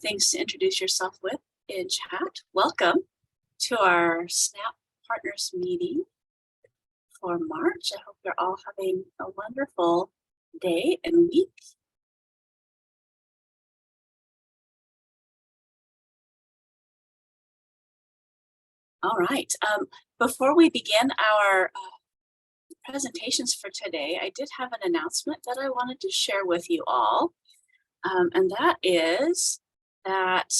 things to introduce yourself with in chat. Welcome to our SNAP Partners meeting for March. I hope you're all having a wonderful day and week. All right, before we begin our presentations for today, I did have an announcement that I wanted to share with you all. And that is that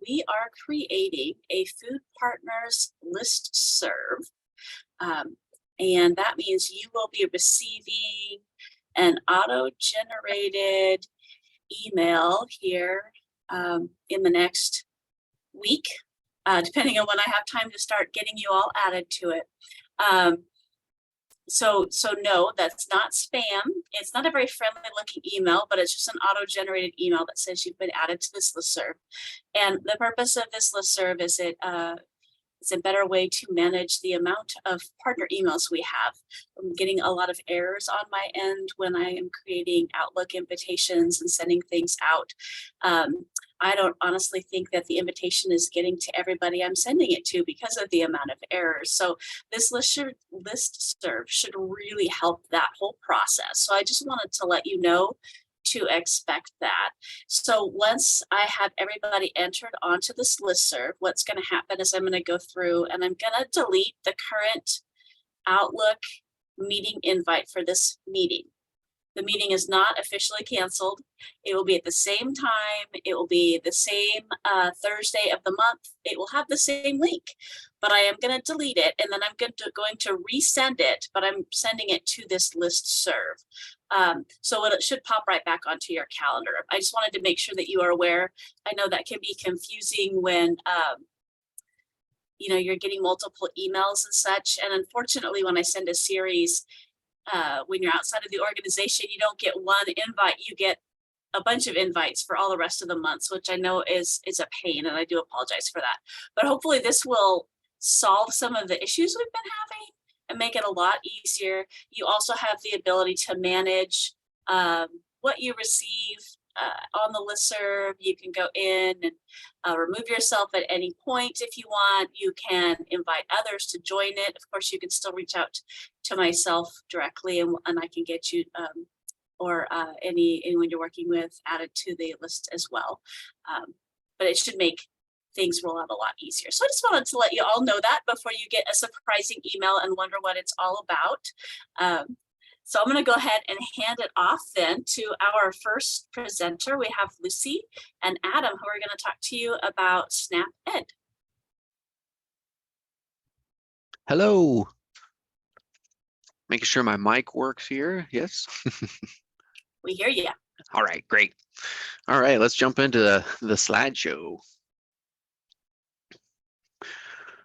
we are creating a Food Partners listserv. And that means you will be receiving an auto-generated email here in the next week, depending on when I have time to start getting you all added to it. So no, that's not spam. It's not a very friendly looking email, but it's just an auto-generated email that says you've been added to this listserv. And the purpose of this listserv is it's a better way to manage the amount of partner emails we have. I'm getting a lot of errors on my end when I am creating Outlook invitations and sending things out. I don't honestly think that the invitation is getting to everybody I'm sending it to because of the amount of errors. So this listserv should really help that whole process. So I just wanted to let you know to expect that. So once I have everybody entered onto this listserv, what's going to happen is I'm going to go through and I'm going to delete the current Outlook meeting invite for this meeting. The meeting is not officially canceled. It will be at the same time. It will be the same Thursday of the month. It will have the same link, but I am going to delete it and then I'm going to resend it, but I'm sending it to this listserv. So it should pop right back onto your calendar. I just wanted to make sure that you are aware. I know that can be confusing when you're getting multiple emails and such. And unfortunately, when I send a series, when you're outside of the organization, you don't get one invite, you get a bunch of invites for all the rest of the months, which I know is a pain, and I do apologize for that. But hopefully this will solve some of the issues we've been having and make it a lot easier. You also have the ability to manage what you receive on the listserv. You can go in and remove yourself at any point if you want. You can invite others to join it. Of course, you can still reach out to myself directly and I can get you or anyone you're working with added to the list as well. But it should make things roll out a lot easier. So I just wanted to let you all know that before you get a surprising email and wonder what it's all about. So I'm going to go ahead and hand it off then to our first presenter. We have Lucy and Adam, who are going to talk to you about SNAP Ed. Hello. Making sure my mic works here. Yes. We hear you. All right, great. All right, let's jump into the slideshow.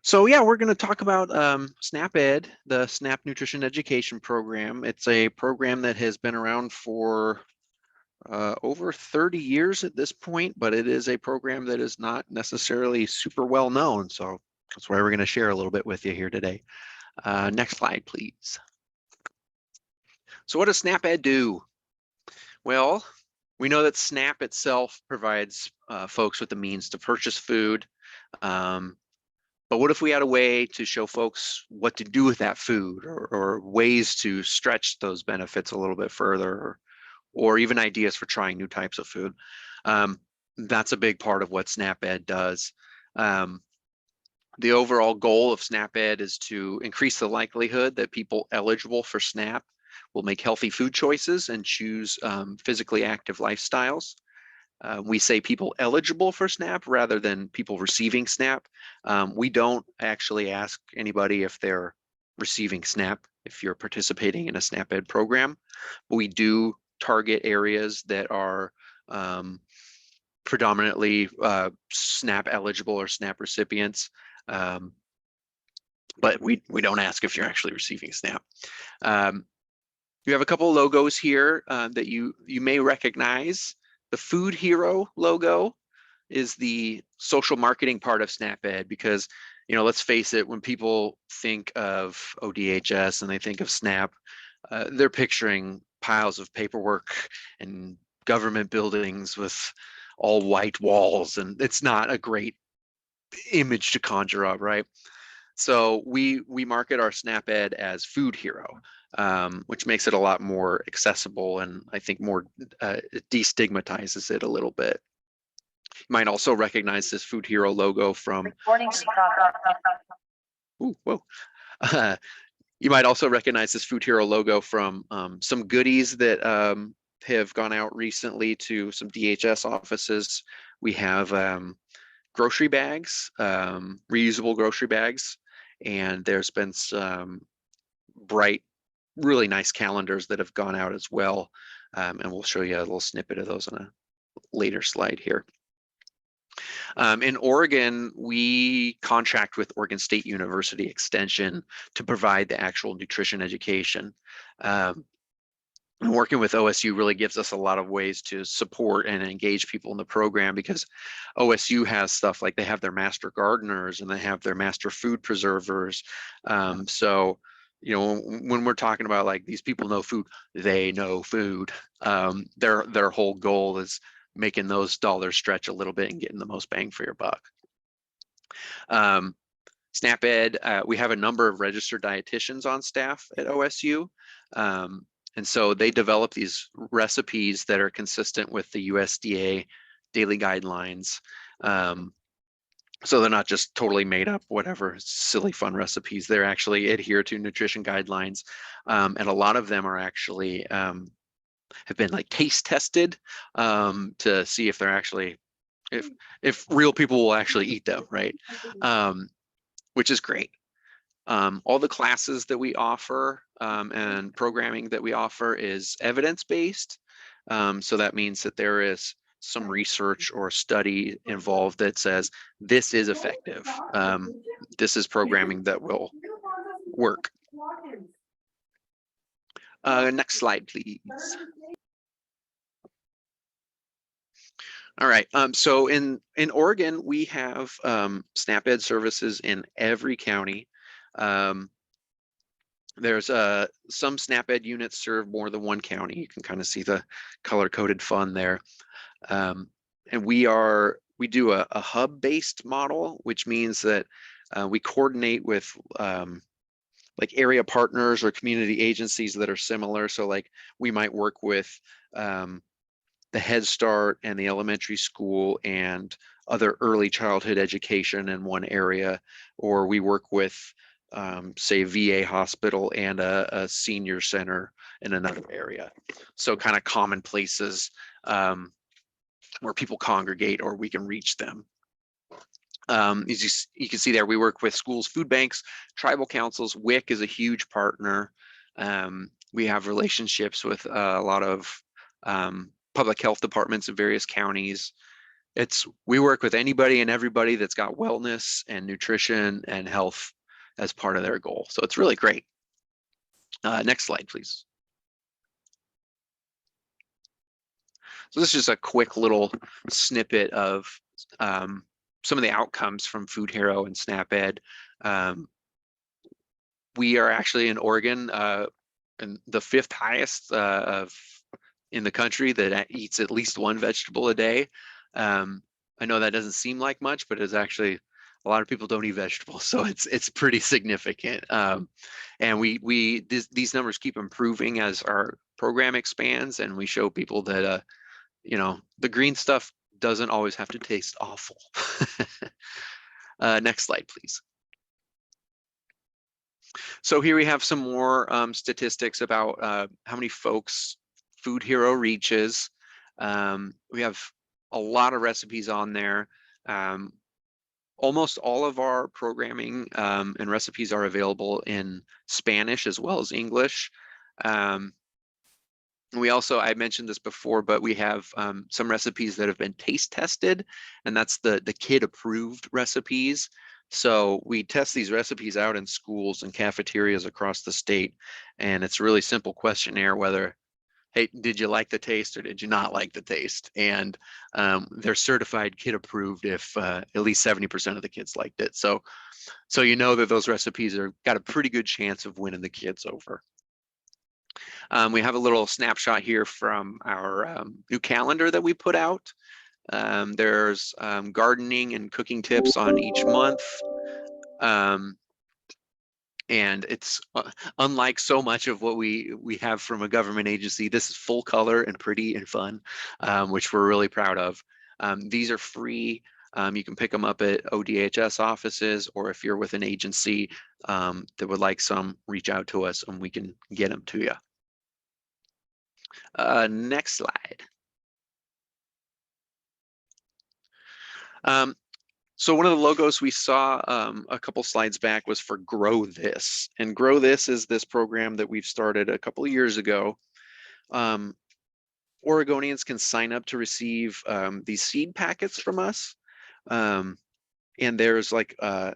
So yeah, we're going to talk about SNAP Ed, the SNAP Nutrition Education Program. It's a program that has been around for over 30 years at this point, but it is a program that is not necessarily super well known. So that's why we're going to share a little bit with you here today. Next slide, please. So what does SNAP Ed do? Well, we know that SNAP itself provides folks with the means to purchase food. But what if we had a way to show folks what to do with that food or ways to stretch those benefits a little bit further or even ideas for trying new types of food? That's a big part of what SNAP Ed does. The overall goal of SNAP Ed is to increase the likelihood that people eligible for SNAP will make healthy food choices and choose physically active lifestyles. We say people eligible for SNAP rather than people receiving SNAP. We don't actually ask anybody if they're receiving SNAP if you're participating in a SNAP Ed program, but we do target areas that are predominantly SNAP eligible or SNAP recipients. But we don't ask if you're actually receiving SNAP. You have a couple of logos here that you may recognize. The Food Hero logo is the social marketing part of SNAP Ed because, let's face it, when people think of ODHS and they think of SNAP, they're picturing piles of paperwork and government buildings with all white walls, and it's not a great image to conjure up, right? So we market our SnapEd as Food Hero, which makes it a lot more accessible, and I think more it destigmatizes it a little bit. You might also recognize this Food Hero logo from. Ooh, whoa. You might also recognize this Food Hero logo from some goodies that have gone out recently to some DHS offices. We have grocery bags, reusable grocery bags, and there's been some bright, really nice calendars that have gone out as well. And we'll show you a little snippet of those on a later slide here. In Oregon, we contract with Oregon State University Extension to provide the actual nutrition education. Working with OSU really gives us a lot of ways to support and engage people in the program, because OSU has stuff like they have their master gardeners and they have their master food preservers. So, you know, when we're talking about like these people know food, they know food. Their whole goal is making those dollars stretch a little bit and getting the most bang for your buck. SnapEd, we have a number of registered dietitians on staff at OSU. And so they develop these recipes that are consistent with the USDA daily guidelines. So they're not just totally made up, whatever silly fun recipes. They're actually adhere to nutrition guidelines. And a lot of them are actually have been like taste tested to see if they're actually, if real people will actually eat them, right? Which is great. All the classes that we offer and programming that we offer is evidence-based. So that means that there is some research or study involved that says this is effective. This is programming that will work. Next slide, please. All right, so in Oregon, we have SnapEd services in every county. There's some SnapEd units serve more than one county. You can kind of see the color-coded fun there. And we do a hub-based model, which means that we coordinate with like area partners or community agencies that are similar. So like we might work with the Head Start and the elementary school and other early childhood education in one area, or we work with say VA hospital and a senior center in another area. So kind of common places where people congregate or we can reach them. As you can see there, we work with schools, food banks, tribal councils. WIC is a huge partner. We have relationships with a lot of public health departments in various counties. We work with anybody and everybody that's got wellness and nutrition and health as part of their goal. So it's really great. Next slide, please. So this is just a quick little snippet of some of the outcomes from Food Hero and SnapEd. We are actually in Oregon, and the 5th highest in the country that eats at least one vegetable a day. I know that doesn't seem like much, but it's actually, a lot of people don't eat vegetables, so it's pretty significant. And these numbers keep improving as our program expands, and we show people that you know, the green stuff doesn't always have to taste awful. Next slide, please. So here we have some more statistics about how many folks Food Hero reaches. We have a lot of recipes on there. Almost all of our programming and recipes are available in Spanish as well as English. We also, I mentioned this before, but we have some recipes that have been taste tested, and that's the kid approved recipes. So we test these recipes out in schools and cafeterias across the state, and it's a really simple questionnaire whether, hey, did you like the taste or did you not like the taste? And they're certified kid approved if at least 70% of the kids liked it. So you know that those recipes are got a pretty good chance of winning the kids over. We have a little snapshot here from our new calendar that we put out. There's gardening and cooking tips on each month. And it's unlike so much of what we have from a government agency. This is full color and pretty and fun, which we're really proud of. These are free. You can pick them up at ODHS offices, or if you're with an agency that would like some, reach out to us and we can get them to you. Next slide. So one of the logos we saw a couple slides back was for Grow This. And Grow This is this program that we've started a couple of years ago. Oregonians can sign up to receive these seed packets from us. And there's like a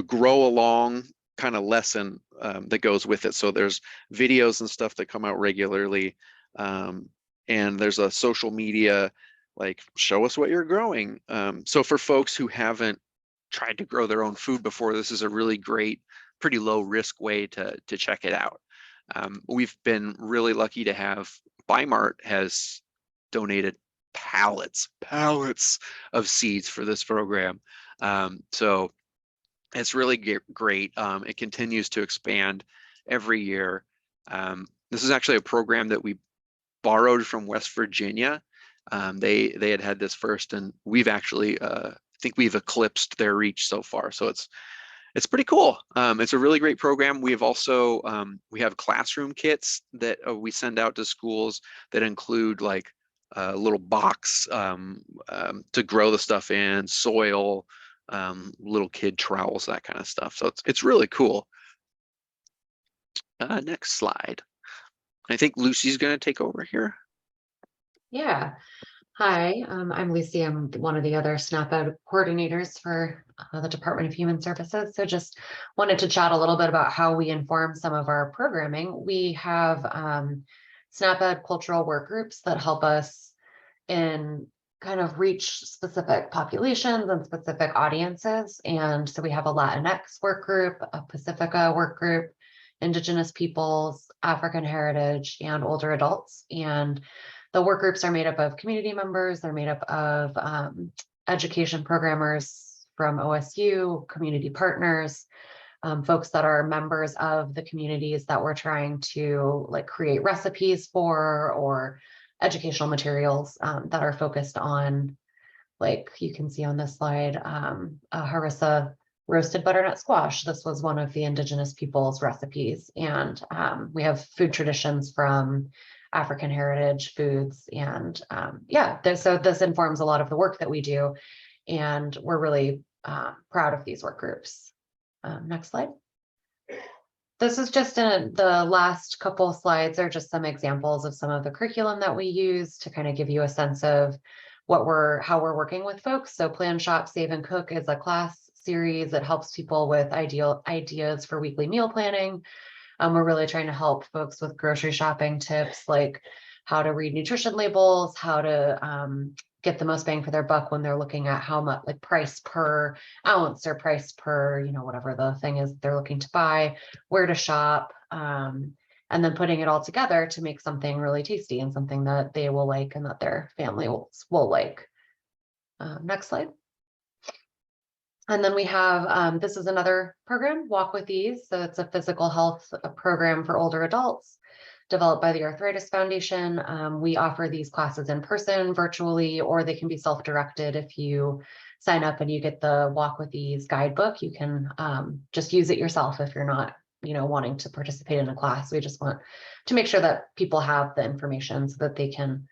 grow along kind of lesson that goes with it. So there's videos and stuff that come out regularly. And there's a social media, like, show us what you're growing. So for folks who haven't tried to grow their own food before, this is a really great, pretty low risk way to check it out. We've been really lucky to have Bi-Mart has donated pallets of seeds for this program. So it's really great. It continues to expand every year. This is actually a program that we borrowed from West Virginia. They had this first, and we've actually I think we've eclipsed their reach so far. So it's pretty cool. It's a really great program. We have also we have classroom kits that we send out to schools that include like a little box to grow the stuff in, soil, little kid trowels, that kind of stuff. So it's really cool. Next slide. I think Lucy's going to take over here. Yeah. Hi, I'm Lucy. I'm one of the other SNAP-Ed coordinators for the Department of Human Services. So just wanted to chat a little bit about how we inform some of our programming. We have SNAP-Ed cultural work groups that help us in kind of reach specific populations and specific audiences. And so we have a Latinx work group, a Pacifica work group, Indigenous peoples, African heritage, and older adults. And the work groups are made up of community members. They're made up of education programmers from OSU, community partners, folks that are members of the communities that we're trying to like create recipes for, or educational materials that are focused on, like you can see on this slide, harissa roasted butternut squash. This was one of the Indigenous people's recipes. And we have food traditions from African heritage foods. And yeah, so this informs a lot of the work that we do. And we're really proud of these work groups. Next slide. This is just the last couple of slides are just some examples of some of the curriculum that we use to kind of give you a sense of how we're working with folks. So Plan, Shop, Save, and Cook is a class series that helps people with ideas for weekly meal planning. We're really trying to help folks with grocery shopping tips, like how to read nutrition labels, how to get the most bang for their buck when they're looking at how much, like price per ounce or price per, whatever the thing is they're looking to buy, where to shop, and then putting it all together to make something really tasty and something that they will like and that their family will like. Next slide. And then we have, this is another program, Walk with Ease. So it's a physical health program for older adults developed by the Arthritis Foundation. We offer these classes in person, virtually, or they can be self-directed. If you sign up and you get the Walk with Ease guidebook, you can just use it yourself if you're not, wanting to participate in a class. We just want to make sure that people have the information so that they can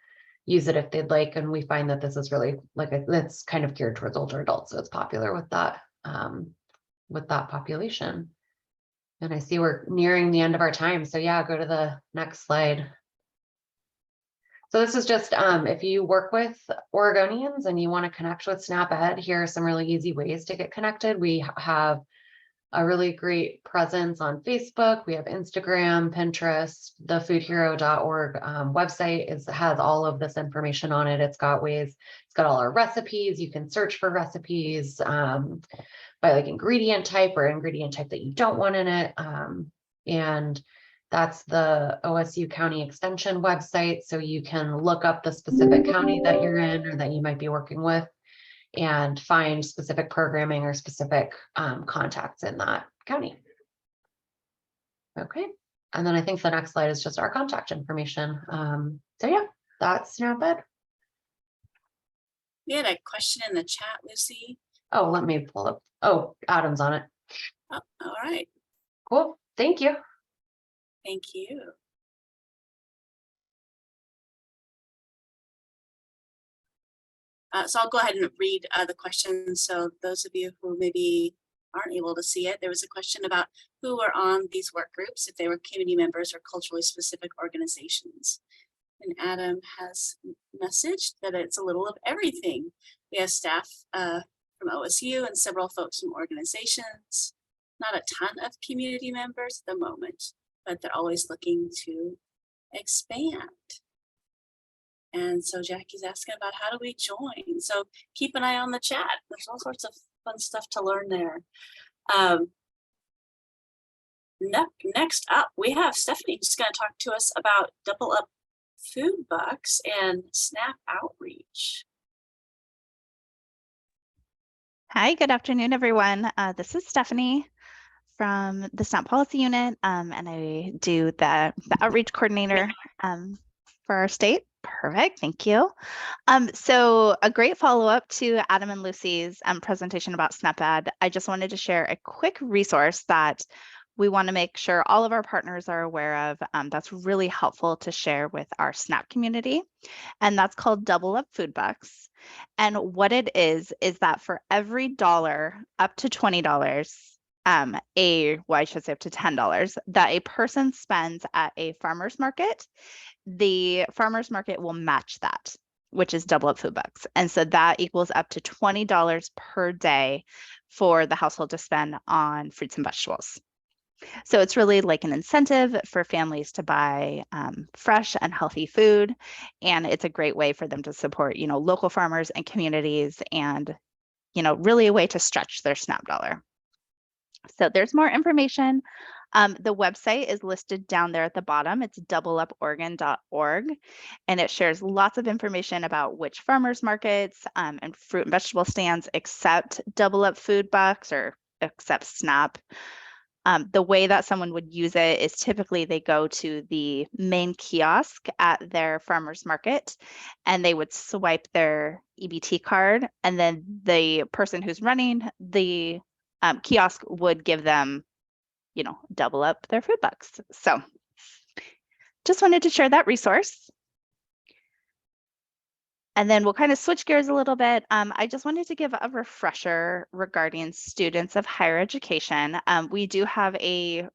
use it if they'd like. And we find that this is really it's kind of geared towards older adults. So it's popular with that population. And I see we're nearing the end of our time. So yeah, go to the next slide. So this is just, if you work with Oregonians and you want to connect with SNAP-Ed, here are some really easy ways to get connected. We have a really great presence on Facebook. We have Instagram, Pinterest, the foodhero.org website has all of this information on it. It's got all our recipes. You can search for recipes by like ingredient type or ingredient type that you don't want in it. And That's the OSU County Extension website. So you can look up the specific county that you're in or that you might be working with and find specific programming or specific contacts in that county. Okay. And then I think the next slide is just our contact information. So yeah, that's SNAP-Ed. We had a question in the chat, Lucy. Oh, let me pull up. Oh, Adam's on it. Oh, all right. Cool. Thank you. Thank you. So I'll go ahead and read the question. So those of you who maybe aren't able to see it, there was a question about who were on these work groups, if they were community members or culturally specific organizations. And Adam has messaged that it's a little of everything. We have staff from OSU and several folks from organizations, not a ton of community members at the moment, but they're always looking to expand. And so Jackie's asking about how do we join? So keep an eye on the chat. There's all sorts of fun stuff to learn there. Next up, we have Stephanie who's going to talk to us about Double Up Food Bucks and SNAP outreach. Hi, good afternoon, everyone. This is Stephanie from the SNAP Policy Unit, and I do the outreach coordinator for our state. Perfect, thank you. So a great follow-up to Adam and Lucy's presentation about SNAP-Ed. I just wanted to share a quick resource that we want to make sure all of our partners are aware of. That's really helpful to share with our SNAP community, and that's called Double Up Food Bucks. And what it is that for every dollar up to $20, I should say up to $10 that a person spends at a farmer's market, the farmer's market will match that, which is Double Up Food Bucks. And so that equals up to $20 per day for the household to spend on fruits and vegetables. So it's really like an incentive for families to buy fresh and healthy food. And it's a great way for them to support, local farmers and communities and, really a way to stretch their SNAP dollar. So there's more information. The website is listed down there at the bottom. It's doubleuporegon.org, and it shares lots of information about which farmers markets and fruit and vegetable stands accept Double Up Food Bucks or accept SNAP. The way that someone would use it is typically they go to the main kiosk at their farmer's market and they would swipe their EBT card, and then the person who's running the kiosk would give them, double up their food bucks. So just wanted to share that resource. And then we'll kind of switch gears a little bit. I just wanted to give a refresher regarding students of higher education. We do have a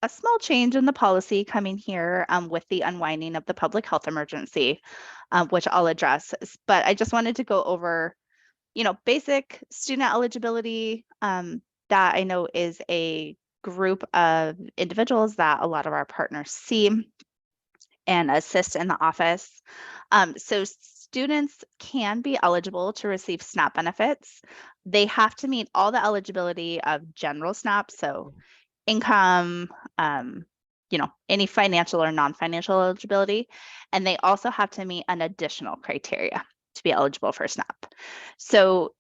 small change in the policy coming here with the unwinding of the public health emergency, which I'll address. But I just wanted to go over, basic student eligibility that I know is a group of individuals that a lot of our partners see and assist in the office. So students can be eligible to receive SNAP benefits. They have to meet all the eligibility of general SNAP, so income, any financial or non-financial eligibility, and they also have to meet an additional criteria to be eligible for SNAP. So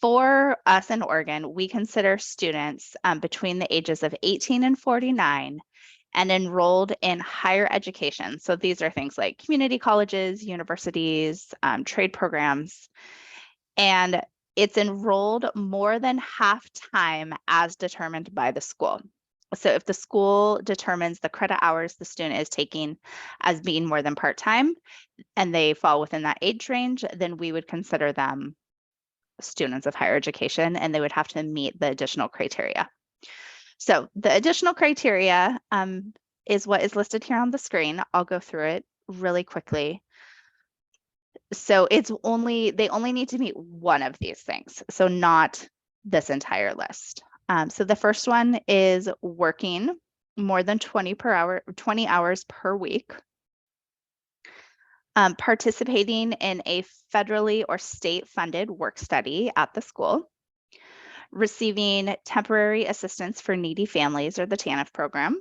for us in Oregon, we consider students between the ages of 18 and 49 and enrolled in higher education. So these are things like community colleges, universities, trade programs, and it's enrolled more than half time as determined by the school. So if the school determines the credit hours the student is taking as being more than part-time and they fall within that age range, then we would consider them students of higher education and they would have to meet the additional criteria. So the additional criteria is what is listed here on the screen. I'll go through it really quickly. So they only need to meet one of these things, so not this entire list. So the first one is working more than 20 hours per week, participating in a federally or state funded work study at the school, receiving temporary assistance for needy families or the TANF program,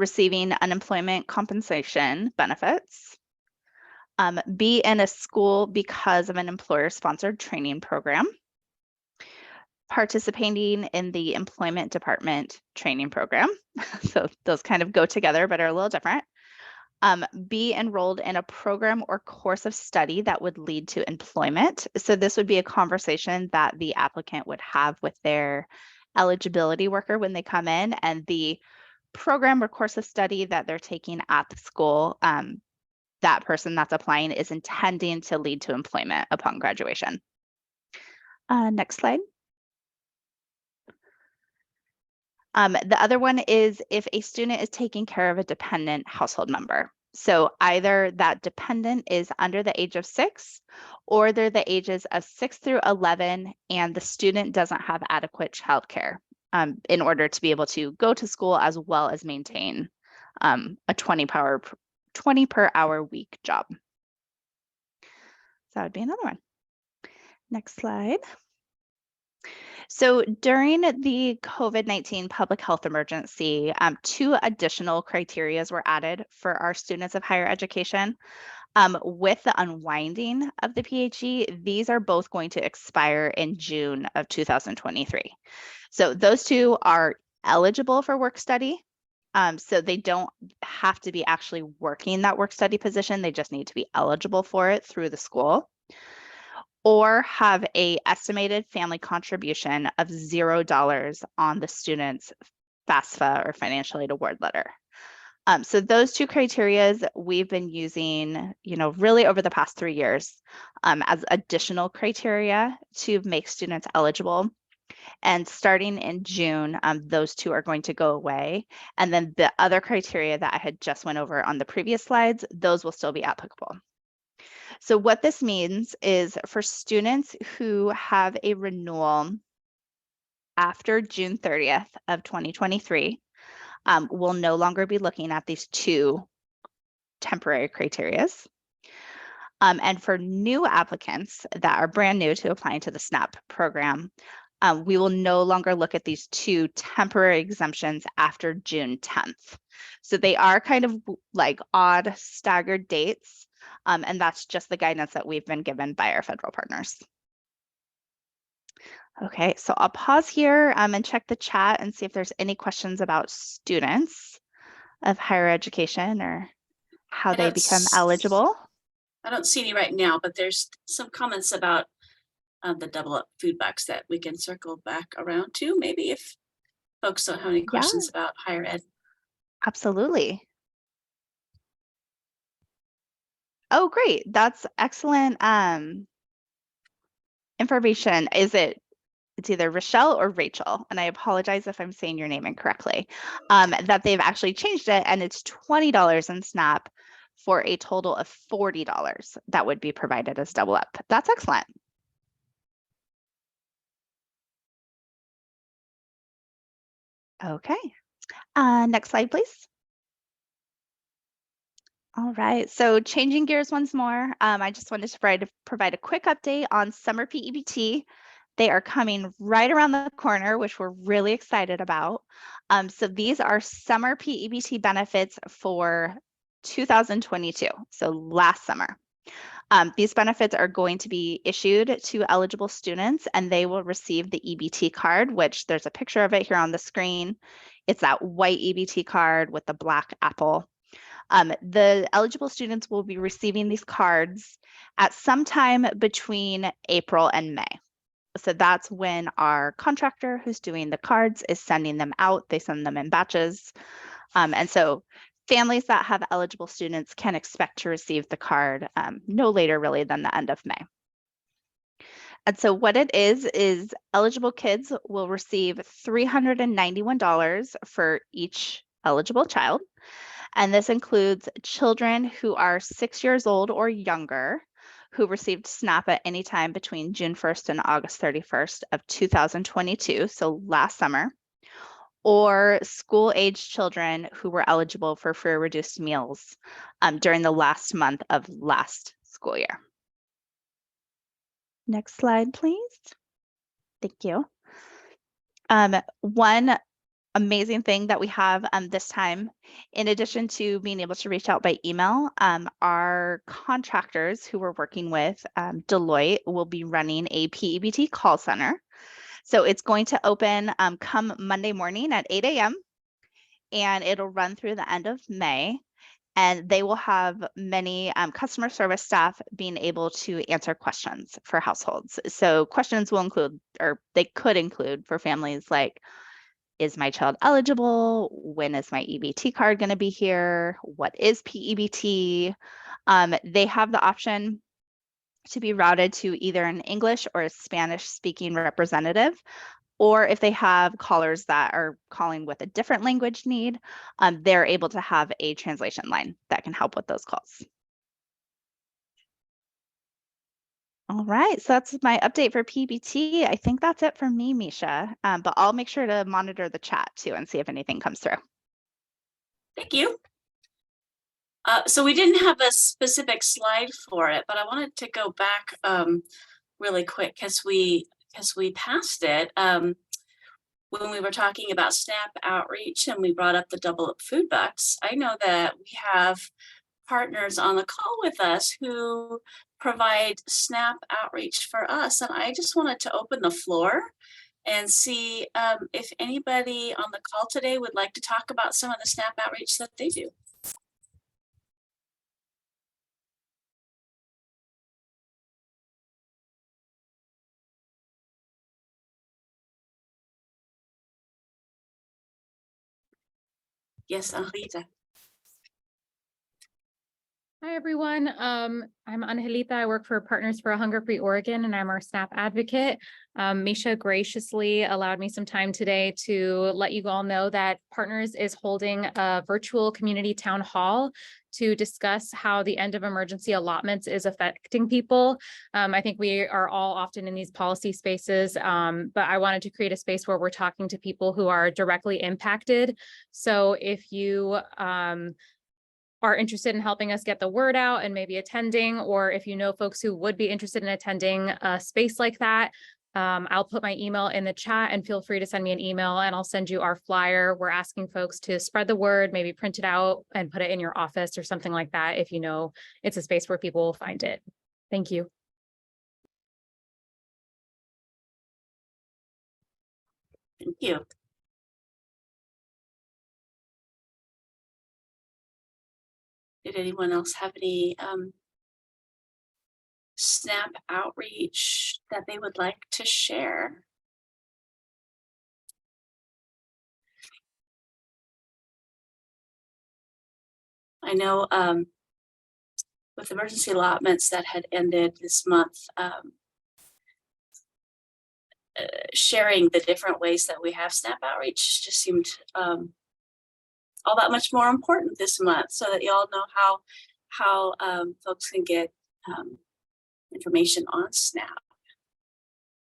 receiving unemployment compensation benefits, be in a school because of an employer-sponsored training program, participating in the employment department training program. So those kind of go together, but are a little different. Be enrolled in a program or course of study that would lead to employment. So this would be a conversation that the applicant would have with their eligibility worker when they come in, and the program or course of study that they're taking at the school, that person that's applying is intending to lead to employment upon graduation. Next slide. The other one is if a student is taking care of a dependent household member. So either that dependent is under the age of 6, or they're the ages of 6 through 11, and the student doesn't have adequate childcare in order to be able to go to school as well as maintain a 20 per hour week job. So that would be another one. Next slide. So during the COVID-19 public health emergency, 2 additional criteria were added for our students of higher education. With the unwinding of the PHE, these are both going to expire in June of 2023. So those 2 are eligible for work study. So they don't have to be actually working that work study position. They just need to be eligible for it through the school, or have a estimated family contribution of $0 on the student's FAFSA or financial aid award letter. So those 2 criteria we've been using, really over the past 3 years as additional criteria to make students eligible. And starting in June, those 2 are going to go away. And then the other criteria that I had just went over on the previous slides, those will still be applicable. So what this means is for students who have a renewal after June 30th of 2023, we'll no longer be looking at these 2 temporary criteria. And for new applicants that are brand new to applying to the SNAP program, we will no longer look at these 2 temporary exemptions after June 10th. So they are kind of like odd staggered dates. And that's just the guidance that we've been given by our federal partners. Okay, so I'll pause here and check the chat and see if there's any questions about students of higher education or how they become eligible. I don't see any right now, but there's some comments about the double up food bucks that we can circle back around to, maybe if folks don't have any questions about higher ed. Absolutely. Oh, great. That's excellent information. It's either Rochelle or Rachel, and I apologize if I'm saying your name incorrectly, that they've actually changed it, and it's $20 in SNAP for a total of $40 that would be provided as double up. That's excellent. Okay, next slide, please. All right, so changing gears once more, I just wanted to provide a quick update on summer PEBT. They are coming right around the corner, which we're really excited about. So these are summer PEBT benefits for 2022, so last summer. These benefits are going to be issued to eligible students, and they will receive the EBT card, which there's a picture of it here on the screen. It's that white EBT card with the black apple. The eligible students will be receiving these cards at some time between April and May. So that's when our contractor who's doing the cards is sending them out. They send them in batches. And so families that have eligible students can expect to receive the card no later really than the end of May. And so what it is eligible kids will receive $391 for each eligible child. And this includes children who are 6 years old or younger who received SNAP at any time between June 1st and August 31st of 2022, so last summer, or school-aged children who were eligible for free or reduced meals during the last month of last school year. Next slide, please. Thank you. One amazing thing that we have this time, in addition to being able to reach out by email, our contractors who we're working with, Deloitte, will be running a PEBT call center. So it's going to open come Monday morning at 8 a.m. and it'll run through the end of May. And they will have many customer service staff being able to answer questions for households. So questions will include, or they could include for families like, is my child eligible? When is my EBT card going to be here? What is PEBT? They have the option to be routed to either an English or a Spanish speaking representative, or if they have callers that are calling with a different language need, they're able to have a translation line that can help with those calls. All right, so that's my update for PBT. I think that's it for me, Misha, but I'll make sure to monitor the chat too and see if anything comes through. Thank you. So we didn't have a specific slide for it, but I wanted to go back really quick because we passed it when we were talking about SNAP outreach and we brought up the Double Up Food Bucks. I know that we have partners on the call with us who provide SNAP outreach for us. And I just wanted to open the floor and see if anybody on the call today would like to talk about some of the SNAP outreach that they do. Yes, Angelita. Hi, everyone. I'm Angelita. I work for Partners for a Hunger-Free Oregon, and I'm our SNAP advocate. Misha graciously allowed me some time today to let you all know that Partners is holding a virtual community town hall to discuss how the end of emergency allotments is affecting people. I think we are all often in these policy spaces, but I wanted to create a space where we're talking to people who are directly impacted. So if you are interested in helping us get the word out and maybe attending, or if you know folks who would be interested in attending a space like that, I'll put my email in the chat and feel free to send me an email and I'll send you our flyer. We're asking folks to spread the word, maybe print it out and put it in your office or something like that if you know it's a space where people will find it. Thank you. Thank you. Did anyone else have any SNAP outreach that they would like to share? I know with emergency allotments that had ended this month, sharing the different ways that we have SNAP outreach just seemed all that much more important this month, so that you all know how folks can get information on SNAP.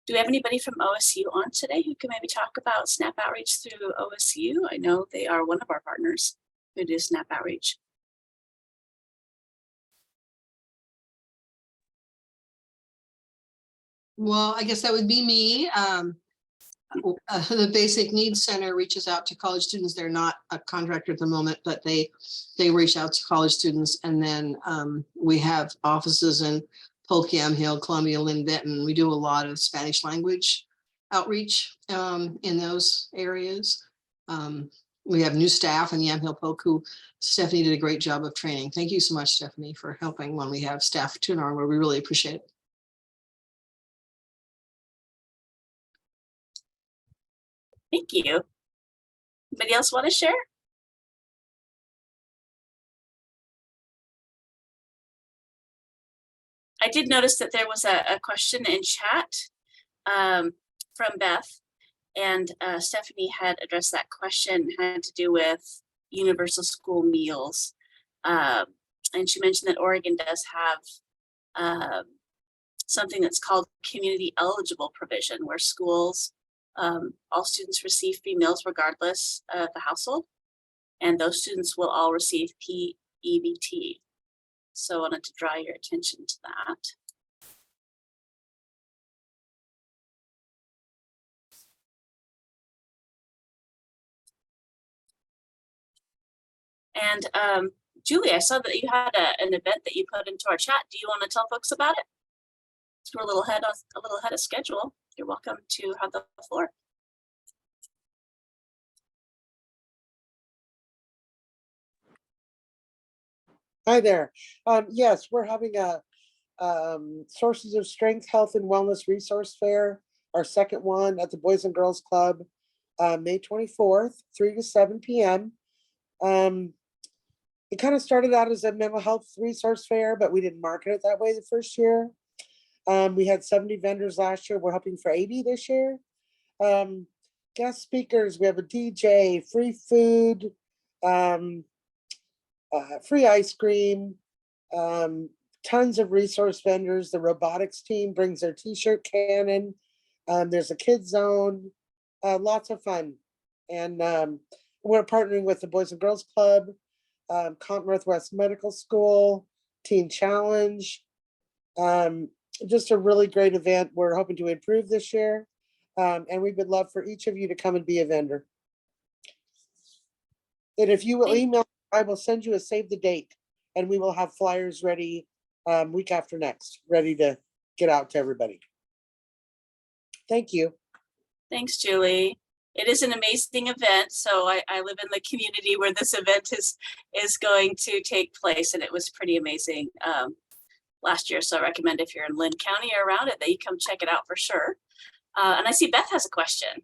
Do we have anybody from OSU on today who can maybe talk about SNAP outreach through OSU? I know they are one of our partners who do SNAP outreach. Well, I guess that would be me. The Basic Needs Center reaches out to college students. They're not a contractor at the moment, but they reach out to college students. And then we have offices in Polk, Yamhill, Columbia, Lynn Benton. We do a lot of Spanish language outreach in those areas. We have new staff in Yamhill, Polk, who Stephanie did a great job of training. Thank you so much, Stephanie, for helping when we have staff to our where we really appreciate it. Thank you. Anybody else want to share? I did notice that there was a question in chat from Beth, and Stephanie had addressed that question, had to do with universal school meals. And she mentioned that Oregon does have something that's called community eligible provision, where schools, all students receive free meals regardless of the household, and those students will all receive PEBT. So I wanted to draw your attention to that. And Julie, I saw that you had an event that you put into our chat. Do you want to tell folks about it? We're a little ahead of schedule. You're welcome to have the floor. Hi there. Yes, we're having a Sources of Strength, Health and Wellness Resource Fair, our second one at the Boys and Girls Club, May 24th, 3 to 7 p.m. It kind of started out as a mental health resource fair, but we didn't market it that way the first year. We had 70 vendors last year. We're hoping for 80 this year. Guest speakers, we have a DJ, free food, free ice cream, tons of resource vendors. The robotics team brings their t-shirt cannon. There's a kids zone, lots of fun. And we're partnering with the Boys and Girls Club, Comp Northwest Medical School, Teen Challenge. Just a really great event. We're hoping to improve this year. And we would love for each of you to come and be a vendor. And if you will email, I will send you a save the date, and we will have flyers ready week after next, ready to get out to everybody. Thank you. Thanks, Julie. It is an amazing event. So I live in the community where this event is going to take place, and it was pretty amazing last year. So I recommend if you're in Lynn County or around it that you come check it out for sure. And I see Beth has a question.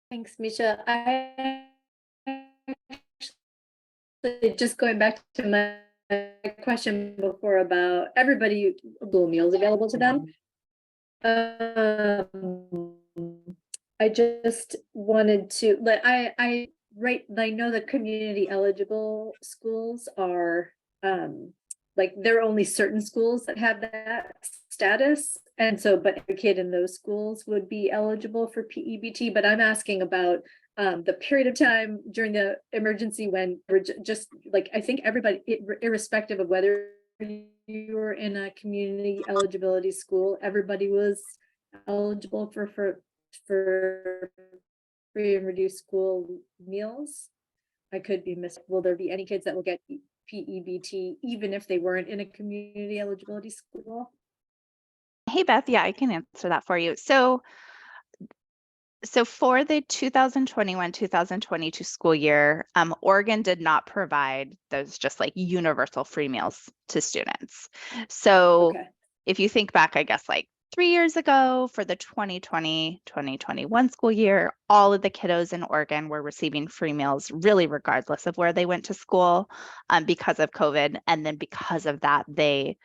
Thanks, Misha. Just going back to my question before about everybody school meals available to them. I just wanted to I know that community eligible schools are like there are only certain schools that have that status, and so but a kid in those schools would be eligible for PEBT. But I'm asking about the period of time during the emergency when we're just like, I think everybody, irrespective of whether you were in a community eligibility school, everybody was eligible for free and reduced school meals. I could be missing. Will there be any kids that will get PEBT even if they weren't in a community eligibility school? Hey, Beth, yeah, I can answer that for you. So for the 2021-2022 school year, Oregon did not provide those just like universal free meals to students. So if you think back, I guess like 3 years ago for the 2020-2021 school year, all of the kiddos in Oregon were receiving free meals really regardless of where they went to school because of COVID. And then because of that, they,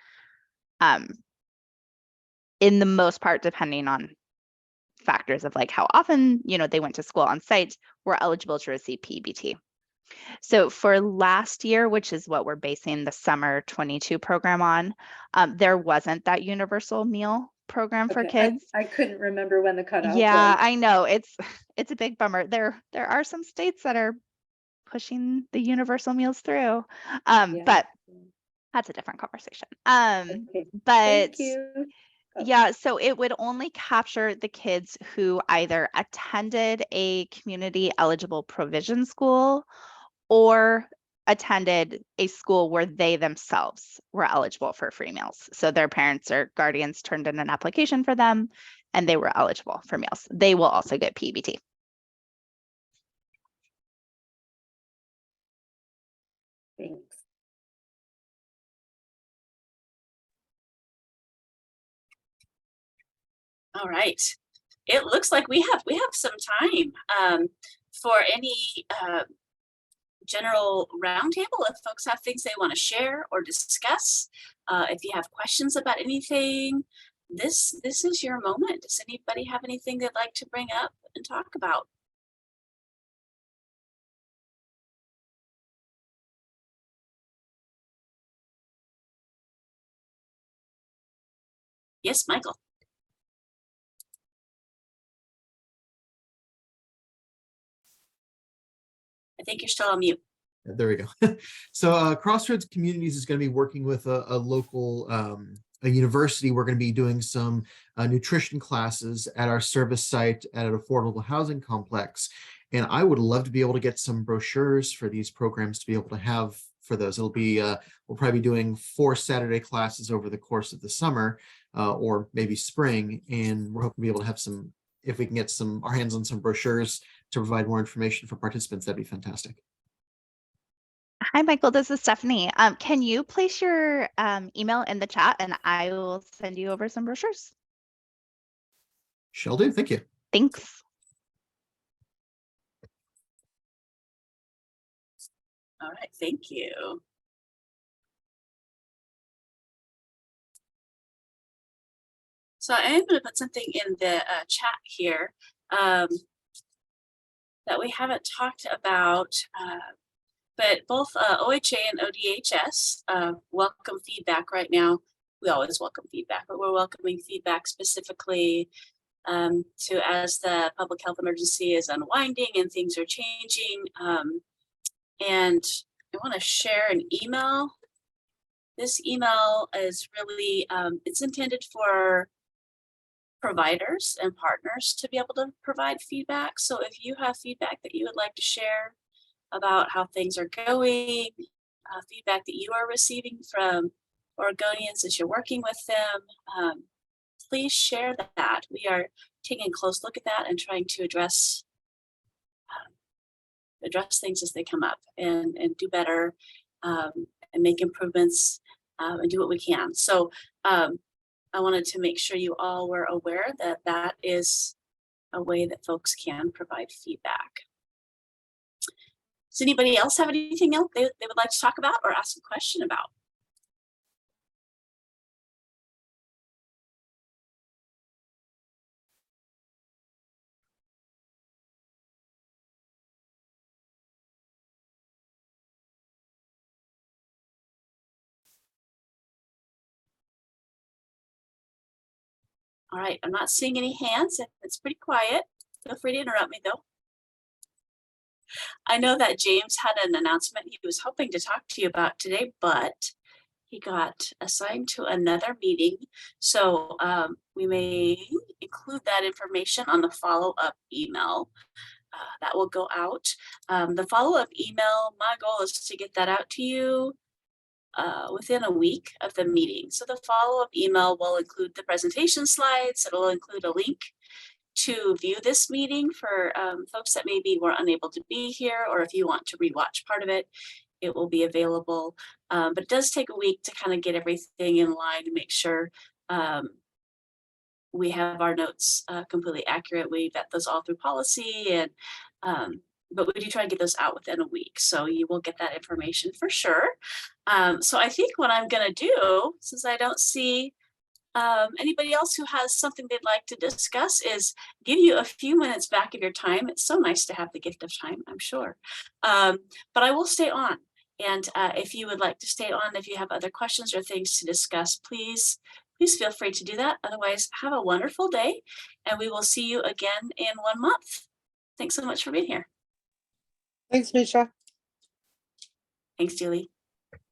in the most part, depending on factors of like how often, they went to school on site, were eligible to receive PEBT. So for last year, which is what we're basing the summer 22 program on, there wasn't that universal meal program for kids. I couldn't remember when the cutoff Yeah, was. I know it's a big bummer. There are some states that are pushing the universal meals through, but that's a different conversation. But Thank you. Yeah, so it would only capture the kids who either attended a community eligible provision school or attended a school where they themselves were eligible for free meals. So their parents or guardians turned in an application for them and they were eligible for meals. They will also get PEBT. Thanks. All right. It looks like we have some time for any general roundtable. If folks have things they want to share or discuss, if you have questions about anything, this is your moment. Does anybody have anything they'd like to bring up and talk about? Yes, Michael. I think you're still on mute. There we go. So Crossroads Communities is going to be working with a local a university. We're going to be doing some nutrition classes at our service site at an affordable housing complex. And I would love to be able to get some brochures for these programs to be able to have for those. It'll be, we'll probably be doing 4 Saturday classes over the course of the summer or maybe spring. And we're hoping to be able to have some, if we can get our hands on some brochures to provide more information for participants, that'd be fantastic. Hi, Michael. This is Stephanie. Can you place your email in the chat and I will send you over some brochures? Shall do. Thank you. Thanks. All right, thank you. So I am going to put something in the chat here that we haven't talked about, but both OHA and ODHS welcome feedback right now. We always welcome feedback, but we're welcoming feedback specifically to as the public health emergency is unwinding and things are changing. And I want to share an email. This email is really, it's intended for providers and partners to be able to provide feedback. So if you have feedback that you would like to share about how things are going, feedback that you are receiving from Oregonians as you're working with them, please share that. We are taking a close look at that and trying to address things as they come up and do better and make improvements and do what we can. So I wanted to make sure you all were aware that that is a way that folks can provide feedback. Does anybody else have anything else they would like to talk about or ask a question about? All right, I'm not seeing any hands. It's pretty quiet. Feel free to interrupt me though. I know that James had an announcement he was hoping to talk to you about today, but he got assigned to another meeting. So we may include that information on the follow-up email that will go out. The follow-up email, my goal is to get that out to you within a week of the meeting. So the follow-up email will include the presentation slides. It'll include a link to view this meeting for folks that maybe were unable to be here, or if you want to rewatch part of it, it will be available. But it does take a week to kind of get everything in line and make sure we have our notes completely accurate. We vet those all through policy, and but we do try to get those out within a week. So you will get that information for sure. So I think what I'm going to do, since I don't see anybody else who has something they'd like to discuss, is give you a few minutes back of your time. It's so nice to have the gift of time, I'm sure. But I will stay on. And if you would like to stay on, if you have other questions or things to discuss, please feel free to do that. Otherwise, have a wonderful day, and we will see you again in 1 month. Thanks so much for being here. Thanks, Misha. Thanks, Julie.